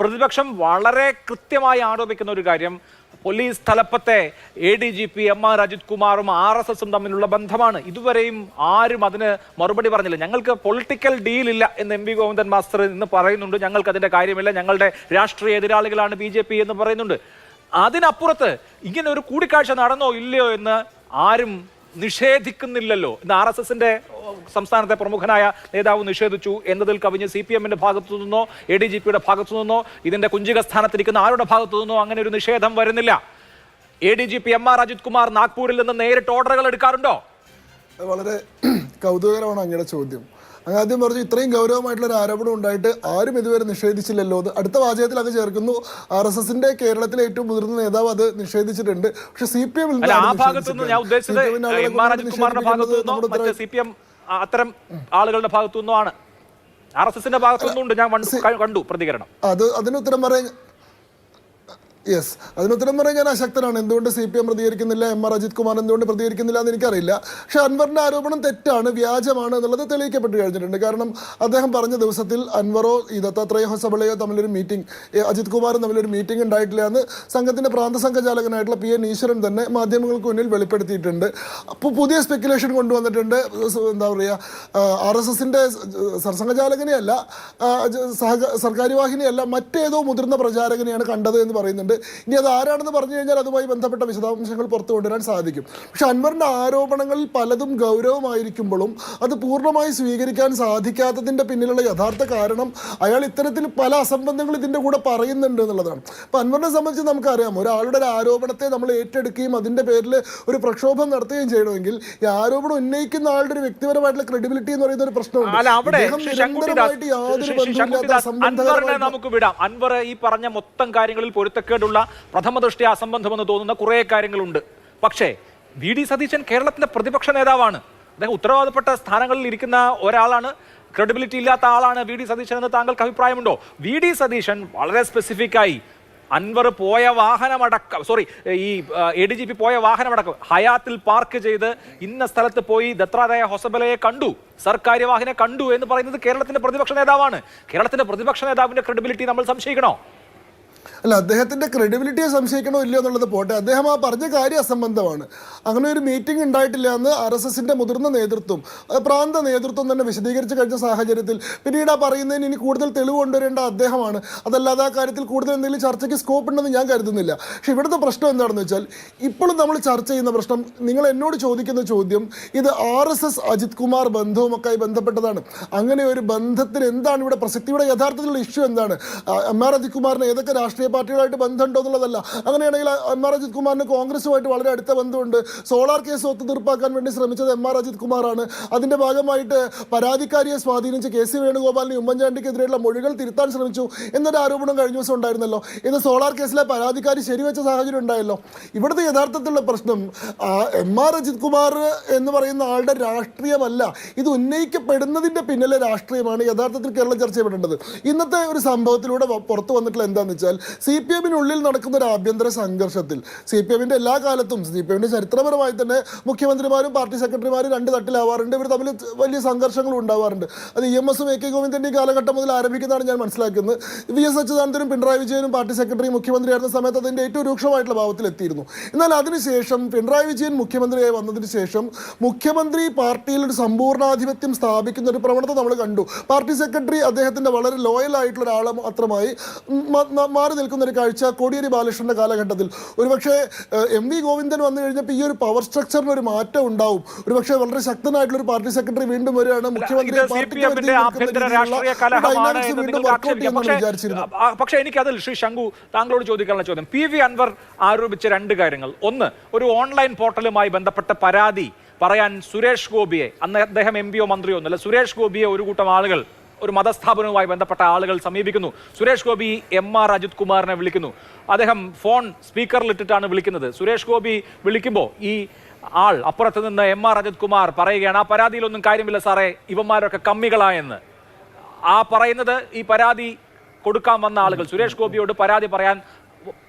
പ്രതിപക്ഷം വളരെ കൃത്യമായി ആരോപിക്കുന്ന ഒരു കാര്യം പോലീസ് തലപ്പത്തെ ADGP MR അജിത് കുമാറും RSSും തമ്മിലുള്ള ബന്ധമാണ്. ഇതുവരെയും ആരും അതിന് മറുപടി പറഞ്ഞില്ല. ഞങ്ങൾക്ക് പൊളിറ്റിക്കൽ ഡീൽ ഇല്ല എന്ന് MV ഗോവിന്ദൻ മാസ്റ്റർ ഇന്ന് പറയുന്നുണ്ട്. ഞങ്ങൾക്ക് അതിന്റെ കാര്യമില്ല, ഞങ്ങളുടെ രാഷ്ട്രീയ എതിരാളികളാണ് BJP എന്ന് പറയുന്നുണ്ട്. അതിനപ്പുറത്ത് ഇങ്ങനെ ഒരു കൂടിക്കാഴ്ച നടന്നോ ഇല്ലയോ എന്ന് ആരും നിഷേധിക്കുന്നില്ലല്ലോ. ഇന്ന് RSSന്റെ സംസ്ഥാനത്തെ പ്രമുഖനായ നേതാവ് നിഷേധിച്ചു എന്നതിൽ കവിഞ്ഞ് CPMന്റെ ഭാഗത്തു നിന്നോ ADGPയുടെ ഭാഗത്തു നിന്നോ ഇതിന്റെ കുഞ്ചിക സ്ഥാനത്തിരിക്കുന്ന ആരുടെ ഭാഗത്തു നിന്നോ അങ്ങനെ ഒരു നിഷേധം വരുന്നില്ല. ADGP MR അജിത് കുമാർ നാഗ്പൂരിൽ നിന്ന് നേരിട്ട് ഓർഡറുകൾ എടുക്കാറുണ്ടോ? വളരെ കൗതുകകരമാണ് അങ്ങയുടെ ചോദ്യം. അങ്ങ് ആദ്യം പറഞ്ഞു ഇത്രയും ഗൗരവമായിട്ടുള്ള ഒരു ആരോപണം ഉണ്ടായിട്ട് ആരും ഇതുവരെ നിഷേധിച്ചില്ലല്ലോ. അത് അടുത്ത വാചകത്തിൽ അത് ചേർക്കുന്നു, RSSന്റെ കേരളത്തിലെ ഏറ്റവും മുതിർന്ന നേതാവ് അത് നിഷേധിച്ചിട്ടുണ്ട്. പക്ഷെ CPM അത്തരം ആളുകളുടെ ഭാഗത്തുനിന്നോ ആണ്, RSSന്റെ ഭാഗത്തുനിന്നും ഉണ്ട്. ഞാൻ കണ്ടു പ്രതികരണം. അതിനുത്തരം പറയാൻ അതിനുത്തരം പറയാൻ ഞാൻ അശക്തനാണ്. എന്തുകൊണ്ട് CPM പ്രതികരിക്കുന്നില്ല, MR അജിത് കുമാർ എന്തുകൊണ്ട് പ്രതികരിക്കുന്നില്ല എന്ന് എനിക്കറിയില്ല. പക്ഷെ അൻവറിന്റെ ആരോപണം തെറ്റാണ്, വ്യാജമാണ് എന്നുള്ളത് തെളിയിക്കപ്പെട്ട് കഴിഞ്ഞിട്ടുണ്ട്. കാരണം അദ്ദേഹം പറഞ്ഞ ദിവസത്തിൽ അൻവറോ ദത്താത്രേയ ഹൊസബളയോ തമ്മിലൊരു മീറ്റിംഗ്, അജിത് കുമാറും തമ്മിലൊരു മീറ്റിംഗ് ഉണ്ടായിട്ടില്ല എന്ന് സംഘത്തിന്റെ പ്രാന്തസംഘചാലകനായിട്ടുള്ള PN ഈശ്വരൻ തന്നെ മാധ്യമങ്ങൾക്ക് മുന്നിൽ വെളിപ്പെടുത്തിയിട്ടുണ്ട്. അപ്പോൾ പുതിയ സ്പെക്കുലേഷൻ കൊണ്ടുവന്നിട്ടുണ്ട്. എന്താ പറയുക, RSSന്റെ സർസംഘചാലകനെയല്ല, സർക്കാർ വാഹിനിയല്ല, മറ്റേതോ മുതിർന്ന പ്രചാരകനെയാണ് കണ്ടത് എന്ന് പറയുന്നുണ്ട്. ഇനി അത് ആരാണെന്ന് പറഞ്ഞു കഴിഞ്ഞാൽ അതുമായി ബന്ധപ്പെട്ട വിശദാംശങ്ങൾ പുറത്തു കൊണ്ടുവരാൻ സാധിക്കും. പക്ഷെ അൻവറിന്റെ ആരോപണങ്ങളിൽ പലതും ഗൗരവമായിരിക്കുമ്പോഴും അത് പൂർണ്ണമായി സ്വീകരിക്കാൻ സാധിക്കാത്തതിന്റെ പിന്നിലുള്ള യഥാർത്ഥ കാരണം അയാൾ ഇത്തരത്തിൽ പല അസംബന്ധങ്ങൾ ഇതിന്റെ കൂടെ പറയുന്നുണ്ട് എന്നുള്ളതാണ്. അപ്പൊ അൻവറിനെ സംബന്ധിച്ച് നമുക്കറിയാം, ഒരാളുടെ ഒരു ആരോപണത്തെ നമ്മൾ ഏറ്റെടുക്കുകയും അതിന്റെ പേരിൽ ഒരു പ്രക്ഷോഭം നടത്തുകയും ചെയ്യണമെങ്കിൽ ഈ ആരോപണം ഉന്നയിക്കുന്ന ആളുടെ ഒരു വ്യക്തിപരമായിട്ടുള്ള ക്രെഡിബിലിറ്റി എന്ന് പറയുന്ന ഒരു പ്രശ്നമുണ്ട്. നമുക്ക് വിടാം. അൻവർ ഈ പറഞ്ഞ മൊത്തം കാര്യങ്ങളിൽ പൊരുത്തക്കേടുള്ള പ്രഥമ ദൃഷ്ടിയ അസംബന്ധമെന്ന് തോന്നുന്ന കുറെ കാര്യങ്ങളുണ്ട്. പക്ഷേ VD സതീശൻ കേരളത്തിന്റെ പ്രതിപക്ഷ നേതാവാണ്. അദ്ദേഹം ഉത്തരവാദപ്പെട്ട സ്ഥാനങ്ങളിൽ ഇരിക്കുന്ന ഒരാളാണ്. ക്രെഡിബിലിറ്റി ഇല്ലാത്ത ആളാണ് VD സതീശൻ എന്ന് താങ്കൾക്ക് അഭിപ്രായമുണ്ടോ? VD സതീശൻ വളരെ സ്പെസിഫിക് ആയി അൻവർ പോയ വാഹനമടക്കം, ഈ ADGP പോയ വാഹനമടക്കം ഹയാത്തിൽ പാർക്ക് ചെയ്ത് ഇന്ന സ്ഥലത്ത് പോയി ദത്താത്രേയ ഹൊസബലയെ കണ്ടു, സർക്കാർ വാഹനം കണ്ടു എന്ന് പറയുന്നത് കേരളത്തിന്റെ പ്രതിപക്ഷ നേതാവാണ്. കേരളത്തിന്റെ പ്രതിപക്ഷ നേതാവിന്റെ ക്രെഡിബിലിറ്റി നമ്മൾ സംശയിക്കണോ? അല്ല, അദ്ദേഹത്തിന്റെ ക്രെഡിബിലിറ്റിയെ സംശയിക്കണോ ഇല്ലയോ എന്നുള്ളത് പോട്ടെ, അദ്ദേഹം ആ പറഞ്ഞ കാര്യം അസംബന്ധമാണ്. അങ്ങനെ ഒരു മീറ്റിംഗ് ഉണ്ടായിട്ടില്ല എന്ന് RSSന്റെ മുതിർന്ന നേതൃത്വം, പ്രാന്ത നേതൃത്വം തന്നെ വിശദീകരിച്ച് കഴിഞ്ഞ സാഹചര്യത്തിൽ പിന്നീട് ആ പറയുന്നതിന് ഇനി കൂടുതൽ തെളിവ് കൊണ്ടുവരേണ്ട അദ്ദേഹമാണ്. അതല്ലാതെ ആ കാര്യത്തിൽ കൂടുതൽ എന്തെങ്കിലും ചർച്ചയ്ക്ക് സ്കോപ്പ് ഉണ്ടെന്ന് ഞാൻ കരുതുന്നില്ല. പക്ഷെ ഇവിടുത്തെ പ്രശ്നം എന്താണെന്ന് വെച്ചാൽ, ഇപ്പോഴും നമ്മൾ ചർച്ച ചെയ്യുന്ന പ്രശ്നം, നിങ്ങൾ എന്നോട് ചോദിക്കുന്ന ചോദ്യം ഇത് RSS അജിത് കുമാർ ബന്ധവുമൊക്കെ ബന്ധപ്പെട്ടതാണ്. അങ്ങനെ ഒരു ബന്ധത്തിന് എന്താണ് ഇവിടെ പ്രസക്തി? ഇവിടെ യഥാർത്ഥത്തിലുള്ള ഇഷ്യൂ എന്താണ്? MR അജിത് കുമാറിന് ഏതൊക്കെ രാഷ്ട്രീയ പാർട്ടികളായിട്ട് ബന്ധമുണ്ടോ എന്നുള്ളതല്ല. അങ്ങനെയാണെങ്കിൽ MR അജിത് കുമാറിന് കോൺഗ്രസുമായിട്ട് വളരെ അടുത്ത ബന്ധമുണ്ട്. സോളാർ കേസ് ഒത്തുതീർപ്പാക്കാൻ വേണ്ടി ശ്രമിച്ചത് MR അജിത് കുമാറാണ്. അതിന്റെ ഭാഗമായിട്ട് പരാതിക്കാരിയെ സ്വാധീനിച്ച് KC വേണുഗോപാലിന് ഉമ്മൻചാണ്ടിക്കെതിരെയുള്ള മൊഴികൾ തിരുത്താൻ ശ്രമിച്ചു എന്നൊരു ആരോപണം കഴിഞ്ഞ ദിവസം ഉണ്ടായിരുന്നല്ലോ. ഇത് സോളാർ കേസിലെ പരാതിക്കാരി ശരിവെച്ച സാഹചര്യം ഉണ്ടായല്ലോ. ഇവിടുത്തെ യഥാർത്ഥത്തിലുള്ള പ്രശ്നം MR അജിത് കുമാർ എന്ന് പറയുന്ന ആളുടെ രാഷ്ട്രീയമല്ല, ഇത് ഉന്നയിക്കപ്പെടുന്നതിന്റെ പിന്നിലെ രാഷ്ട്രീയമാണ് യഥാർത്ഥത്തിൽ കേരളം ചർച്ച ചെയ്യപ്പെടേണ്ടത്. ഇന്നത്തെ ഒരു സംഭവത്തിലൂടെ പുറത്തു വന്നിട്ടുള്ള എന്താണെന്ന് വെച്ചാൽ, CPMനുള്ളിൽ നടക്കുന്ന ഒരു ആഭ്യന്തര സംഘർഷത്തിൽ CPMന്റെ എല്ലാ കാലത്തും, CPMന്റെ ചരിത്രപരമായി തന്നെ മുഖ്യമന്ത്രിമാരും പാർട്ടി സെക്രട്ടറിമാരും രണ്ട് തട്ടിലാവാറുണ്ട്. ഇവർ തമ്മിൽ വലിയ സംഘർഷങ്ങളും ഉണ്ടാവാറുണ്ട്. അത് EMSഉം AK ഗോവിന്ദന്റെയും കാലഘട്ടം മുതൽ ആരംഭിക്കുന്നതാണ് ഞാൻ മനസ്സിലാക്കുന്നത്. VS അച്യുതാനന്ദനും പിണറായി വിജയനും പാർട്ടി സെക്രട്ടറി മുഖ്യമന്ത്രിയായിരുന്ന സമയത്ത് അതിന്റെ ഏറ്റവും രൂക്ഷമായിട്ടുള്ള ഭാവത്തിലെത്തിയിരുന്നു. എന്നാൽ അതിനുശേഷം പിണറായി വിജയൻ മുഖ്യമന്ത്രിയായി വന്നതിന് ശേഷം മുഖ്യമന്ത്രി പാർട്ടിയിൽ ഒരു സമ്പൂർണ്ണാധിപത്യം സ്ഥാപിക്കുന്ന ഒരു പ്രവണത നമ്മൾ കണ്ടു. പാർട്ടി സെക്രട്ടറി അദ്ദേഹത്തിന്റെ വളരെ ലോയൽ ആയിട്ടുള്ള ഒരാളെ മാത്രമായി മാറി നിൽക്കുന്ന ഒരു കാഴ്ച കോടിയേരി ബാലകൃഷ്ണന്റെ കാലഘട്ടത്തിൽ. ഒരുപക്ഷെ MV ഗോവിന്ദൻ വന്നു കഴിഞ്ഞപ്പോൾ ഈ ഒരു പവർ സ്ട്രക്ചറിന് ഒരു മാറ്റം ഉണ്ടാവും. ഒരുപക്ഷെ വളരെ ശക്തനായിട്ടുള്ള ഒരു പാർട്ടി സെക്രട്ടറി വീണ്ടും വരികയാണ്, മുഖ്യമന്ത്രി. പക്ഷേ എനിക്കതിൽ ശ്രീ ശങ്കു താങ്കളോട് ചോദിക്കാനുള്ള ചോദ്യം, PV അൻവർ ആരോപിച്ച രണ്ട് കാര്യങ്ങൾ. ഒന്ന്, ഒരു ഓൺലൈൻ പോർട്ടലുമായി ബന്ധപ്പെട്ട പരാതി പറയാൻ സുരേഷ് ഗോപിയെ, അന്ന് അദ്ദേഹം MPയോ മന്ത്രിയോ ഒന്നുമല്ല, സുരേഷ് ഗോപിയെ ഒരു കൂട്ടം ആളുകൾ, ഒരു മതസ്ഥാപനവുമായി ബന്ധപ്പെട്ട ആളുകൾ സമീപിക്കുന്നു. സുരേഷ് ഗോപി MR അജിത് കുമാറിനെ വിളിക്കുന്നു. അദ്ദേഹം ഫോൺ സ്പീക്കറിലിട്ടിട്ടാണ് വിളിക്കുന്നത്. സുരേഷ് ഗോപി വിളിക്കുമ്പോൾ ഈ ആൾ അപ്പുറത്ത് നിന്ന് MR അജിത് കുമാർ പറയുകയാണ്, ആ പരാതിയിലൊന്നും കാര്യമില്ല സാറേ, ഇവന്മാരൊക്കെ കമ്മികളായെന്ന്. ആ പറയുന്നത് ഈ പരാതി കൊടുക്കാൻ വന്ന ആളുകൾ സുരേഷ് ഗോപിയോട് പരാതി പറയാൻ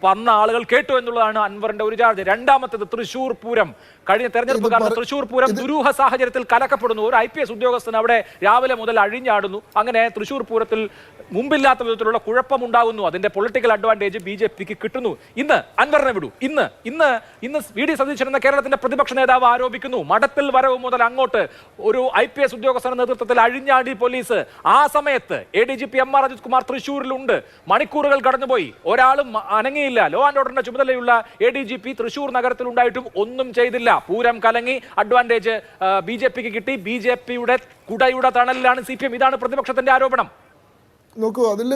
വന്ന ആളുകൾ കേട്ടു എന്നുള്ളതാണ് അൻവറിന്റെ ഒരു ചാർജ്. രണ്ടാമത്തേത് തൃശൂർ പൂരം. കഴിഞ്ഞ തെരഞ്ഞെടുപ്പ് കാലത്ത് തൃശൂർ പൂരം ദുരൂഹ സാഹചര്യത്തിൽ കലക്കപ്പെടുന്നു. ഒരു IPS ഉദ്യോഗസ്ഥൻ അവിടെ രാവിലെ മുതൽ അഴിഞ്ഞാടുന്നു. അങ്ങനെ തൃശൂർ പൂരത്തിൽ മുമ്പില്ലാത്ത വിധത്തിലുള്ള കുഴപ്പമുണ്ടാകുന്നു. അതിന്റെ പൊളിറ്റിക്കൽ അഡ്വാൻറ്റേജ് BJPക്ക് കിട്ടുന്നു. ഇന്ന് അൻവറിനെ വിടൂ. ഇന്ന് VD സതീശൻ എന്ന കേരളത്തിന്റെ പ്രതിപക്ഷ നേതാവ് ആരോപിക്കുന്നു, മഠത്തിൽ വരവ് മുതൽ അങ്ങോട്ട് ഒരു IPS ഉദ്യോഗസ്ഥന്റെ നേതൃത്വത്തിൽ അഴിഞ്ഞാടി പോലീസ്. ആ സമയത്ത് ADGP MR അജിത് കുമാർ തൃശൂരിലുണ്ട്. മണിക്കൂറുകൾ കടന്നുപോയി, ഒരാളും അനങ്ങിയില്ല. ലോ ആൻഡ് ഓർഡറിന്റെ ചുമതലയുള്ള ADGP തൃശൂർ നഗരത്തിൽ ഉണ്ടായിട്ടും ഒന്നും ചെയ്തില്ല. പൂരം കലങ്ങി, അഡ്വാൻറ്റേജ് BJPക്ക് കിട്ടി. BJPയുടെ കുടയുടെ തണലിലാണ് CPM. ഇതാണ് പ്രതിപക്ഷത്തിന്റെ ആരോപണം. നോക്കൂ, അതിൽ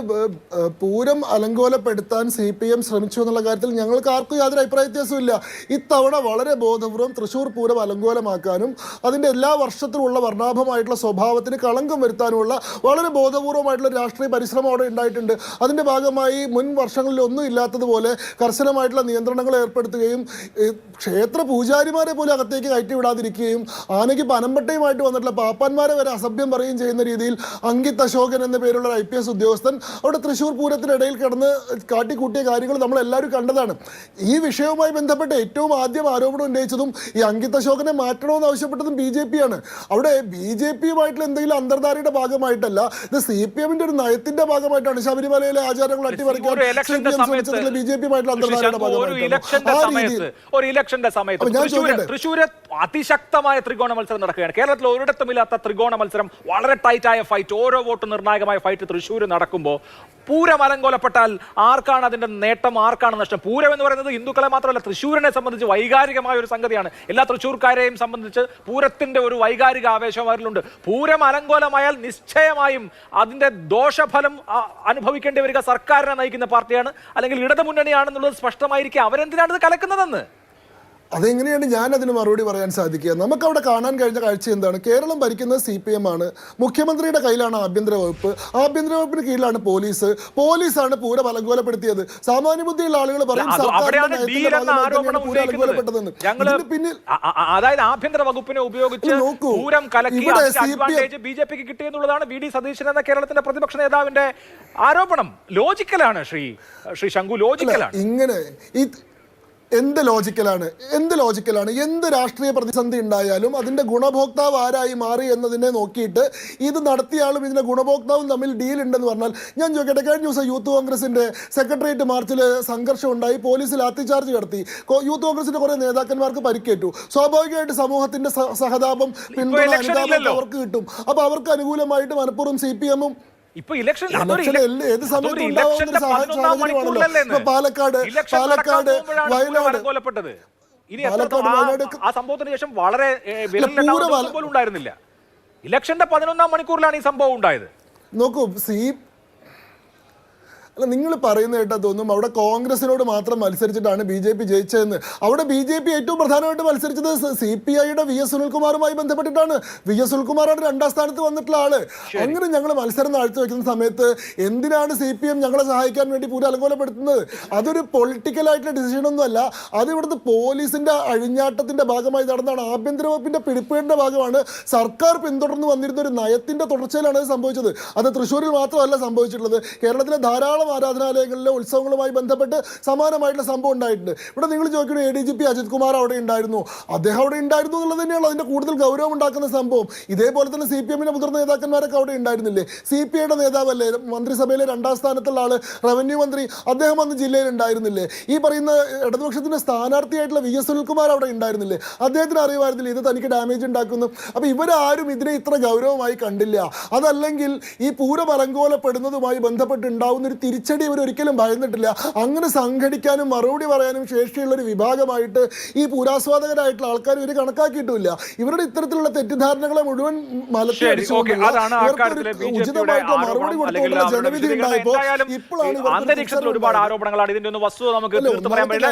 പൂരം അലങ്കോലപ്പെടുത്താൻ CPM ശ്രമിച്ചു എന്നുള്ള കാര്യത്തിൽ ഞങ്ങൾക്ക് ആർക്കും യാതൊരു അഭിപ്രായ വ്യത്യാസമില്ല. ഇത്തവണ വളരെ ബോധപൂർവം തൃശ്ശൂർ പൂരം അലങ്കോലമാക്കാനും അതിൻ്റെ എല്ലാ വർഷത്തിലുള്ള വർണ്ണാഭമായിട്ടുള്ള സ്വഭാവത്തിന് കളങ്കം വരുത്താനുമുള്ള വളരെ ബോധപൂർവമായിട്ടുള്ള രാഷ്ട്രീയ പരിശ്രമം അവിടെ ഉണ്ടായിട്ടുണ്ട്. അതിൻ്റെ ഭാഗമായി മുൻ വർഷങ്ങളിൽ ഒന്നും ഇല്ലാത്തതുപോലെ കർശനമായിട്ടുള്ള നിയന്ത്രണങ്ങൾ ഏർപ്പെടുത്തുകയും ക്ഷേത്ര പൂജാരിമാരെ പോലും അകത്തേക്ക് കയറ്റി വിടാതിരിക്കുകയും ആനയ്ക്ക് പനമ്പട്ടയുമായിട്ട് വന്നിട്ടുള്ള പാപ്പാന്മാരെ വരെ അസഭ്യം പറയുകയും ചെയ്യുന്ന രീതിയിൽ അങ്കിത് അശോകൻ എന്ന പേരുള്ള IPS ഉദ്യോഗസ്ഥൻ അവിടെ തൃശ്ശൂർ പൂരത്തിനിടയിൽ കിടന്ന് കാട്ടിക്കൂട്ടിയ കാര്യങ്ങൾ നമ്മൾ എല്ലാവരും കണ്ടതാണ്. ഈ വിഷയവുമായി ബന്ധപ്പെട്ട് ഏറ്റവും ആദ്യം ആരോപണം ഉന്നയിച്ചതും ഈ അങ്കിത് അശോകനെ മാറ്റണമെന്ന് ആവശ്യപ്പെട്ടതും BJP ആണ്. അവിടെ BJPയുമായിട്ടുള്ള എന്തെങ്കിലും അന്തർധാരയുടെ ഭാഗമായിട്ടല്ല, ഇത് CPMന്റെ ഒരു നയത്തിന്റെ ഭാഗമായിട്ടാണ്. ശബരിമലയിലെ ആചാരങ്ങൾ അട്ടിമറിക്കാൻ BJPയുമായിട്ടുള്ള അന്തർധാരയുടെ ഭാഗമായിട്ടാണ്. ഒരു ഇലക്ഷന്റെ സമയത്ത് തൃശ്ശൂര് അതിശക്തമായ ത്രികോണ മത്സരം നടക്കുകയാണ്. കേരളത്തിൽ ഒരിടത്തുമില്ലാത്ത ത്രികോണ മത്സരം, വളരെ ടൈറ്റായ ഫൈറ്റ്, ഓരോ വോട്ടും നിർണായകമായ ഫൈറ്റ് തൃശ്ശൂർ നടക്കുമ്പോൾ പൂരം അലങ്കോലപ്പെട്ടാൽ ആർക്കാണ് അതിന്റെ നേട്ടം, ആർക്കാണ് നഷ്ടം? പൂരം എന്ന് പറയുന്നത് ഹിന്ദുക്കളെ മാത്രമല്ല, തൃശ്ശൂരിനെ സംബന്ധിച്ച് വൈകാരികമായ ഒരു സംഗതിയാണ്. എല്ലാ തൃശ്ശൂർക്കാരെയും സംബന്ധിച്ച് പൂരത്തിന്റെ ഒരു വൈകാരിക ആവേശം അവരിലുണ്ട്. പൂരം അലങ്കോലമായാൽ നിശ്ചയമായും അതിന്റെ ദോഷഫലം അനുഭവിക്കേണ്ടി വരിക സർക്കാരിനെ നയിക്കുന്ന പാർട്ടിയാണ്, അല്ലെങ്കിൽ ഇടതുമുന്നണിയാണെന്നുള്ളത് സ്പഷ്ടമായിരിക്കും. അവരെന്തിനാണ് ഇത് കലക്കുന്നതെന്ന് അതെങ്ങനെയാണ് ഞാൻ അതിന് മറുപടി പറയാൻ സാധിക്കുക? നമുക്കവിടെ കാണാൻ കഴിഞ്ഞ കാഴ്ച എന്താണ്? കേരളം ഭരിക്കുന്നത് CPM ആണ്. മുഖ്യമന്ത്രിയുടെ കയ്യിലാണ് ആഭ്യന്തര വകുപ്പ്. ആഭ്യന്തര വകുപ്പിന് കീഴിലാണ് പോലീസാണ് പൂരം അലങ്കോലപ്പെടുത്തിയത്. സാമാന്യ ബുദ്ധിയുള്ള ആളുകൾ പറയും പിന്നിൽ, അതായത് ആഭ്യന്തര വകുപ്പിനെ ഉപയോഗിച്ച് പൂരം കലക്കി BJPക്ക് കിട്ടിയെന്നുള്ളതാണ് VD സതീശൻ എന്ന കേരളത്തിന്റെ പ്രതിപക്ഷ നേതാവിന്റെ ആരോപണം. ലോജിക്കലാണ് ശ്രീ ശങ്കു, ലോജിക്കലാണ്. ഇങ്ങനെ എന്ത് ലോജിക്കലാണ്? എന്ത് രാഷ്ട്രീയ പ്രതിസന്ധി ഉണ്ടായാലും അതിൻ്റെ ഗുണഭോക്താവ് ആരായി മാറി എന്നതിനെ നോക്കിയിട്ട് ഇത് നടത്തിയാലും ഇതിൻ്റെ ഗുണഭോക്താവും തമ്മിൽ ഡീൽ ഉണ്ടെന്ന് പറഞ്ഞാൽ, ഞാൻ ചോദിക്കട്ടെ, കഴിഞ്ഞ ദിവസം യൂത്ത് കോൺഗ്രസിൻ്റെ സെക്രട്ടേറിയറ്റ് മാർച്ചിൽ സംഘർഷം ഉണ്ടായി, പോലീസ് ലാത്തിചാർജ് നടത്തി, യൂത്ത് കോൺഗ്രസിൻ്റെ കുറേ നേതാക്കന്മാർക്ക് പരിക്കേറ്റു. സ്വാഭാവികമായിട്ട് സമൂഹത്തിൻ്റെ സഹതാപം, പിന്തുണ, അനുതാപം അവർക്ക് കിട്ടും. അപ്പോൾ അവർക്ക് അനുകൂലമായിട്ട് മനഃപൂർവ്വം CPMഉം ഇപ്പൊ ഇലക്ഷൻ ഏത് സമയത്തും പാലക്കാട്, വയനാട് ആ സംഭവത്തിന് ശേഷം വളരെ പോലും ഉണ്ടായിരുന്നില്ല. ഇലക്ഷന്റെ 11ാം മണിക്കൂറിലാണ് ഈ സംഭവം ഉണ്ടായത്. നോക്കൂ, അല്ല, നിങ്ങൾ പറയുന്ന കേട്ടാ തോന്നും അവിടെ കോൺഗ്രസിനോട് മാത്രം മത്സരിച്ചിട്ടാണ് BJP ജയിച്ചതെന്ന്. അവിടെ BJP ഏറ്റവും പ്രധാനമായിട്ട് മത്സരിച്ചത് CPIയുടെ VS സുനിൽകുമാറുമായി ബന്ധപ്പെട്ടിട്ടാണ്. VS സുനിൽകുമാറാണ് 2ാം സ്ഥാനത്ത് വന്നിട്ടുള്ള ആള്. അങ്ങനെ ഞങ്ങൾ മത്സരം കാഴ്ചവെക്കുന്ന സമയത്ത് എന്തിനാണ് CPM ഞങ്ങളെ സഹായിക്കാൻ വേണ്ടി പൂരം അലങ്കോലപ്പെടുത്തുന്നത്? അതൊരു പൊളിറ്റിക്കലായിട്ടുള്ള ഡിസിഷൻ ഒന്നുമല്ല. അത് ഇവിടുത്തെ പോലീസിന്റെ അഴിഞ്ഞാട്ടത്തിന്റെ ഭാഗമായി നടന്നാണ്. ആഭ്യന്തര വകുപ്പിന്റെ പിടിപ്പേടിന്റെ ഭാഗമാണ്. സർക്കാർ പിന്തുടർന്ന് വന്നിരുന്ന ഒരു നയത്തിന്റെ തുടർച്ചയിലാണ് അത് സംഭവിച്ചത്. അത് തൃശ്ശൂരിൽ മാത്രമല്ല സംഭവിച്ചിട്ടുള്ളത്. കേരളത്തിലെ ധാരാളം ആരാധനാലയങ്ങളിലെ ഉത്സവങ്ങളുമായി ബന്ധപ്പെട്ട് സമാനമായിട്ടുള്ള സംഭവം ഉണ്ടായിട്ടുണ്ട്. ഇവിടെ നിങ്ങൾ ചോദിക്കുന്നത് ADGP അജിത് കുമാർ അവിടെ ഉണ്ടായിരുന്നു, അദ്ദേഹം അവിടെ ഉണ്ടായിരുന്നു എന്നുള്ളത് തന്നെയാണ് അതിന്റെ കൂടുതൽ ഗൗരവം ഉണ്ടാക്കുന്ന സംഭവം. ഇതേപോലെ തന്നെ CPMന്റെ മുതിർന്ന നേതാക്കന്മാരൊക്കെ അവിടെ ഉണ്ടായിരുന്നില്ലേ? CPIയുടെ നേതാവല്ലേ, മന്ത്രിസഭയിലെ 2ാം സ്ഥാനത്തുള്ള ആള്, റവന്യൂ മന്ത്രി, അദ്ദേഹം അന്ന് ജില്ലയിൽ ഉണ്ടായിരുന്നില്ലേ? ഈ പറയുന്ന ഇടതുപക്ഷത്തിന്റെ സ്ഥാനാർത്ഥിയായിട്ടുള്ള VS സുനിൽകുമാർ അവിടെ ഉണ്ടായിരുന്നില്ലേ? അദ്ദേഹത്തിന് അറിയുമായിരുന്നില്ല ഇത് തനിക്ക് ഡാമേജ് ഉണ്ടാക്കുന്നു? അപ്പോൾ ഇവരാരും ഇതിനെ ഇത്ര ഗൗരവമായി കണ്ടില്ല. അതല്ലെങ്കിൽ ഈ പൂരം അലങ്കോലപ്പെടുന്നതുമായി ബന്ധപ്പെട്ടുണ്ടാവുന്നൊരു തിരിച്ചടി ഇവർ ഒരിക്കലും ഭയന്നിട്ടില്ല. അങ്ങനെ സംഘടിക്കാനും മറുപടി പറയാനും ശേഷിയുള്ള ഒരു വിഭാഗമായിട്ട് ഈ പൂരാസ്വാദകരായിട്ടുള്ള ആൾക്കാർ ഇവർ കണക്കാക്കിയിട്ടുമില്ല. ഇവരുടെ ഇത്തരത്തിലുള്ള തെറ്റിദ്ധാരണകളെ മുഴുവൻ ഉചിതമായിട്ടുള്ള മറുപടി കൊടുത്തുകൊണ്ടുള്ള ജനവിധി ഉണ്ടായപ്പോൾ ഇപ്പോഴാണ് ഒരുപാട് ആരോപണങ്ങളാണ്. ഇതിന്റെ ഒന്ന് വസ്തുത നമുക്ക് തീർത്ത് പറയാൻ പറ്റില്ല.